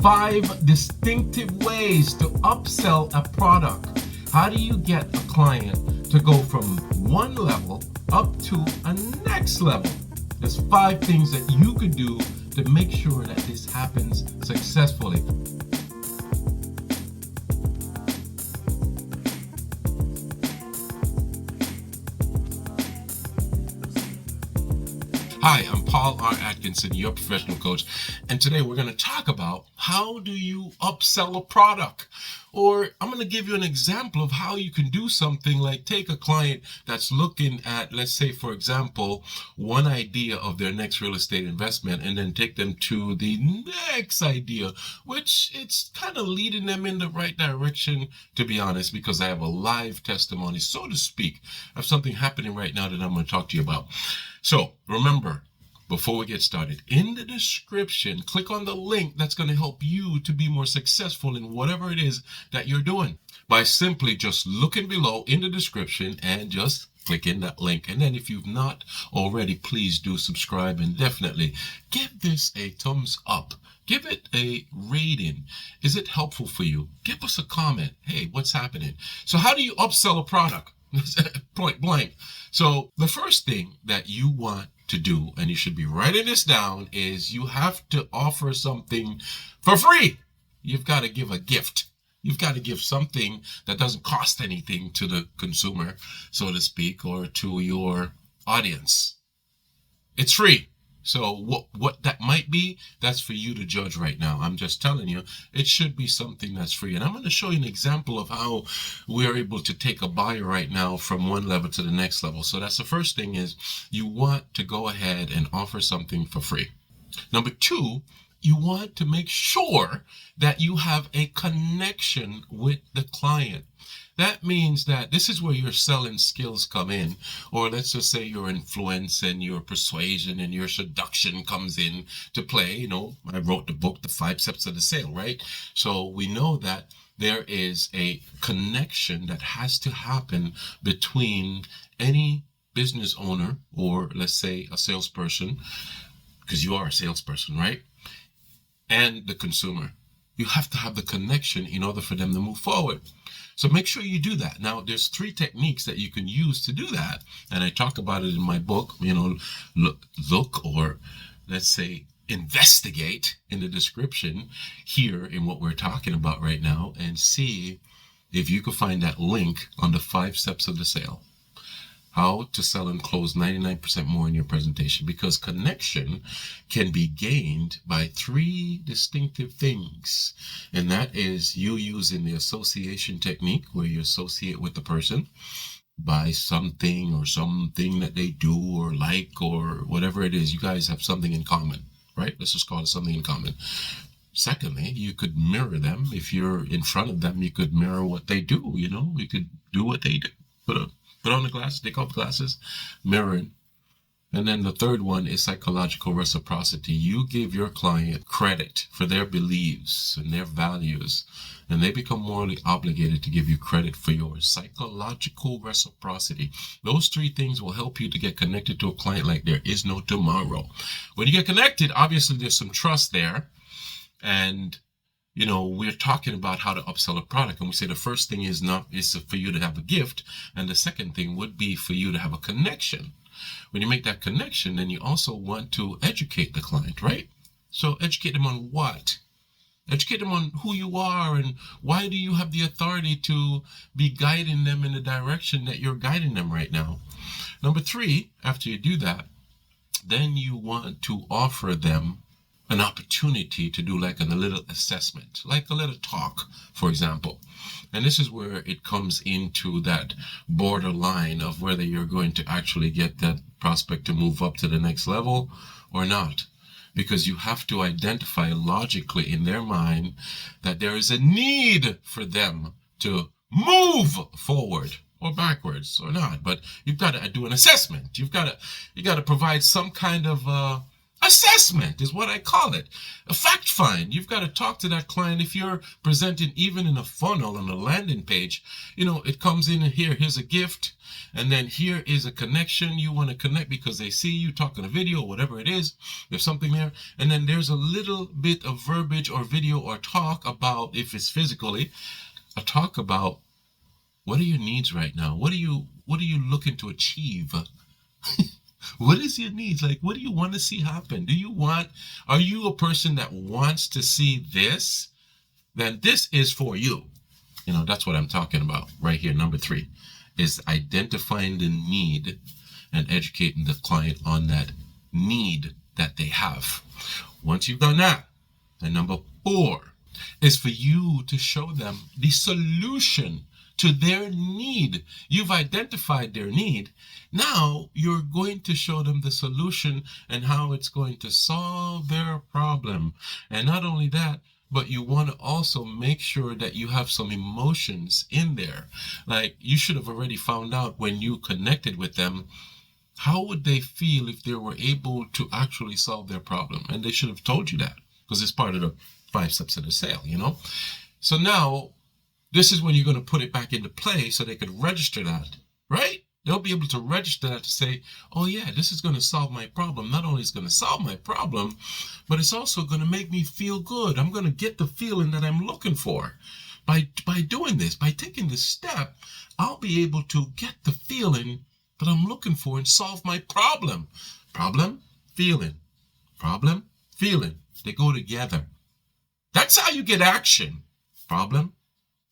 5 distinctive ways to upsell a product. How do you get a client to go from one level up to a next level? There's 5 things that you could do to make sure that this happens successfully. Hi, I'm Paul R. Atkinson, your professional coach, and today we're going to talk about how do you upsell a product? Or I'm going to give you an example of how you can do something like take a client that's looking at, let's say, for example, one idea of their next real estate investment and then take them to the next idea, which it's kind of leading them in the right direction, to be honest, because I have a live testimony, so to speak, of something happening right now that I'm going to talk to you about. So remember, before we get started, in the description, click on the link that's going to help you to be more successful in whatever it is that you're doing by simply just looking below in the description and just click in that link. And then if you've not already, please do subscribe and definitely give this a thumbs up. Give it a rating. Is it helpful for you? Give us a comment. Hey, what's happening? So how do you upsell a product? Point blank. So the first thing that you want to do, and you should be writing this down, is you have to offer something for free. You've got to give a gift. You've got to give something that doesn't cost anything to the consumer, so to speak, or to your audience. It's free. So what that might be, that's for you to judge right now. I'm just telling you, it should be something that's free. And I'm going to show you an example of how we're able to take a buyer right now from one level to the next level. So that's the first thing, is you want to go ahead and offer something for free. Number 2, you want to make sure that you have a connection with the client. That means that this is where your selling skills come in, or let's just say your influence and your persuasion and your seduction comes in to play. You know, I wrote the book, The 5 Steps of the Sale, right? So we know that there is a connection that has to happen between any business owner, or let's say a salesperson, because you are a salesperson, right? And the consumer. You have to have the connection in order for them to move forward. So make sure you do that. Now, there's 3 techniques that you can use to do that. And I talk about it in my book, look, or let's say investigate in the description here in what we're talking about right now, and see if you can find that link on the 5 steps of the sale. How to sell and close 99% more in your presentation, because connection can be gained by 3 distinctive things. And that is you using the association technique, where you associate with the person by something or something that they do or like, or whatever it is. You guys have something in common, right? Let's just call it something in common. Secondly, you could mirror them. If you're in front of them, you could mirror what they do. You could do what they do. Put on the glasses, take off the glasses, mirroring. And then the third one is psychological reciprocity. You give your client credit for their beliefs and their values, and they become morally obligated to give you credit for yours. Psychological reciprocity. Those 3 things will help you to get connected to a client like there is no tomorrow. When you get connected, obviously there's some trust there. And we're talking about how to upsell a product, and we say the first thing is for you to have a gift, and the second thing would be for you to have a connection. When you make that connection, then you also want to educate the client, right? So educate them on what? Educate them on who you are and why do you have the authority to be guiding them in the direction that you're guiding them right now. Number 3, after you do that, then you want to offer them an opportunity to do like a little assessment, like a little talk, for example. And this is where it comes into that borderline of whether you're going to actually get that prospect to move up to the next level or not. Because you have to identify logically in their mind that there is a need for them to move forward or backwards or not. But you've got to do an assessment. You got to provide some kind of assessment is what I call it. A fact find. You've got to talk to that client. If you're presenting even in a funnel on a landing page, it comes in and here's a gift. And then here is a connection. You want to connect because they see you talking a video, whatever it is. There's something there. And then there's a little bit of verbiage or video or talk about, if it's physically, a talk about what are your needs right now? What are you looking to achieve? What is your needs? Like, what do you want to see happen? Are you a person that wants to see this? Then this is for you. That's what I'm talking about right here. Number 3 is identifying the need and educating the client on that need that they have. Once you've done that, then number 4 is for you to show them the solution to their need. You've identified their need. Now you're going to show them the solution and how it's going to solve their problem. And not only that, but you want to also make sure that you have some emotions in there. Like, you should have already found out when you connected with them, how would they feel if they were able to actually solve their problem? And they should have told you that, because it's part of the 5 steps of the sale, So now, this is when you're going to put it back into play so they could register that, right? They'll be able to register that to say, oh yeah, this is going to solve my problem. Not only is it going to solve my problem, but it's also going to make me feel good. I'm going to get the feeling that I'm looking for. By doing this, by taking this step, I'll be able to get the feeling that I'm looking for and solve my problem. Problem, feeling. Problem, feeling. They go together. That's how you get action. Problem,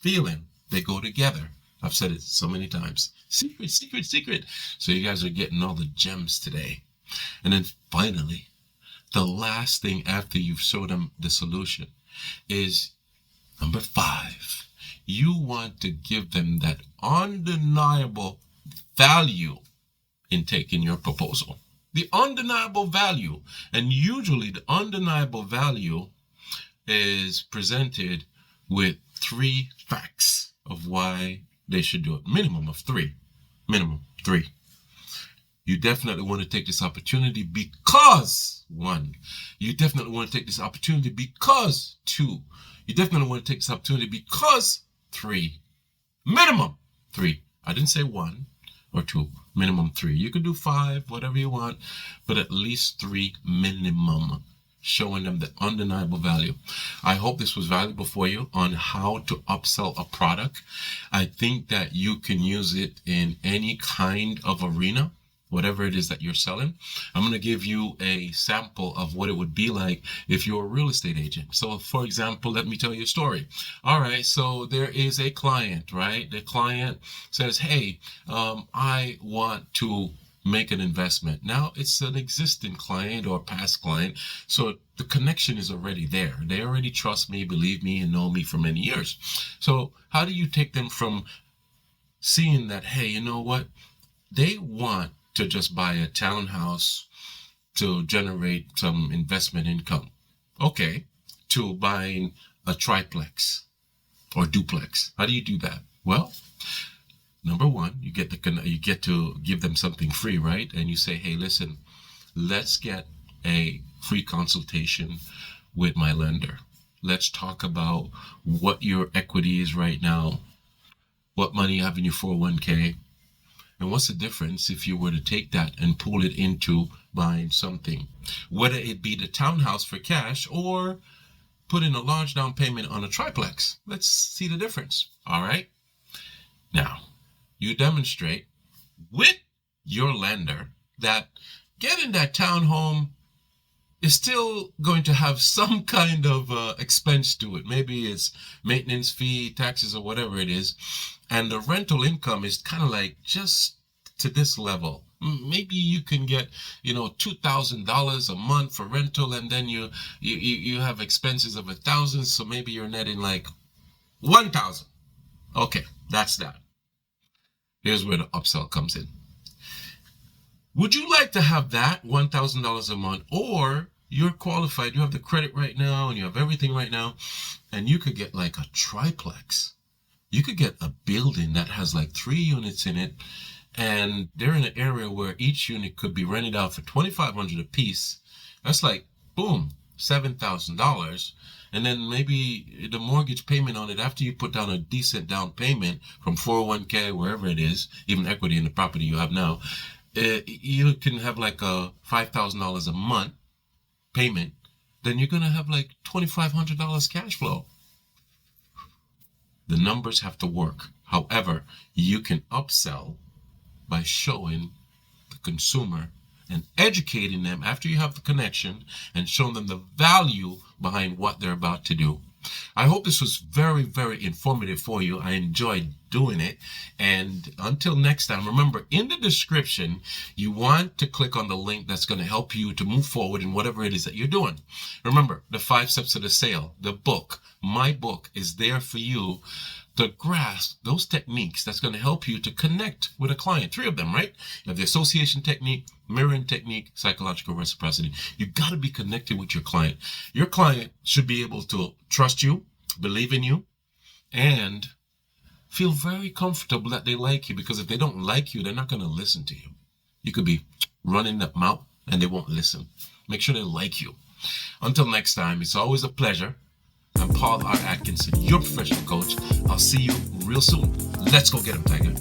feeling. They go together. I've said it so many times. Secret, secret, secret. So you guys are getting all the gems today. And then finally, the last thing after you've showed them the solution is number 5. You want to give them that undeniable value in taking your proposal. The undeniable value. And usually the undeniable value is presented with 3 facts of why they should do it. Minimum of 3. Minimum 3. You definitely want to take this opportunity because 1. You definitely want to take this opportunity because 2. You definitely want to take this opportunity because 3. Minimum 3. I didn't say 1 or 2. Minimum 3. You could do 5, whatever you want, but at least 3 minimum. Showing them the undeniable value. I hope this was valuable for you on how to upsell a product. I think that you can use it in any kind of arena, whatever it is that you're selling. I'm going to give you a sample of what it would be like if you're a real estate agent. So for example, let me tell you a story. All right. So there is a client, right? The client says, hey, I want to make an investment. Now it's an existing client or past client. So the connection is already there. They already trust me, believe me, and know me for many years. So how do you take them from seeing that, hey, you know what? They want to just buy a townhouse to generate some investment income. Okay. To buying a triplex or duplex. How do you do that? Well, number 1, you get to give them something free, right? And you say, hey, listen, let's get a free consultation with my lender. Let's talk about what your equity is right now, what money you have in your 401k, and what's the difference if you were to take that and pull it into buying something, whether it be the townhouse for cash or put in a large down payment on a triplex. Let's see the difference. All right. Now, you demonstrate with your lender that getting that townhome is still going to have some kind of expense to it. Maybe it's maintenance fee, taxes, or whatever it is. And the rental income is kind of like just to this level. Maybe you can get, $2,000 a month for rental, and then you have expenses of $1,000. So maybe you're netting like $1,000. Okay, that's that. Here's where the upsell comes in. Would you like to have that $1,000 a month, or you're qualified, you have the credit right now and you have everything right now, and you could get like a triplex? You could get a building that has like 3 units in it, and they're in an area where each unit could be rented out for $2,500 a piece. That's like, boom, $7,000. And then maybe the mortgage payment on it, after you put down a decent down payment from 401k, wherever it is, even equity in the property you have now, you can have like a $5,000 a month payment. Then you're going to have like $2,500 cash flow. The numbers have to work. However, you can upsell by showing the consumer and educating them after you have the connection and showing them the value behind what they're about to do. I hope this was very, very informative for you. I enjoyed doing it. And until next time, remember, in the description, you want to click on the link that's going to help you to move forward in whatever it is that you're doing. Remember, the 5 steps to the sale, the book, my book is there for you to grasp those techniques that's going to help you to connect with a client. 3 of them, right? You have the association technique, mirroring technique, psychological reciprocity. You got to be connected with your client. Your client should be able to trust you, believe in you, and feel very comfortable that they like you, because if they don't like you, they're not going to listen to you. You could be running their mouth and they won't listen. Make sure they like you. Until next time, it's always a pleasure. I'm Paul R. Atkinson, your professional coach. I'll see you real soon. Let's go get him, Tiger.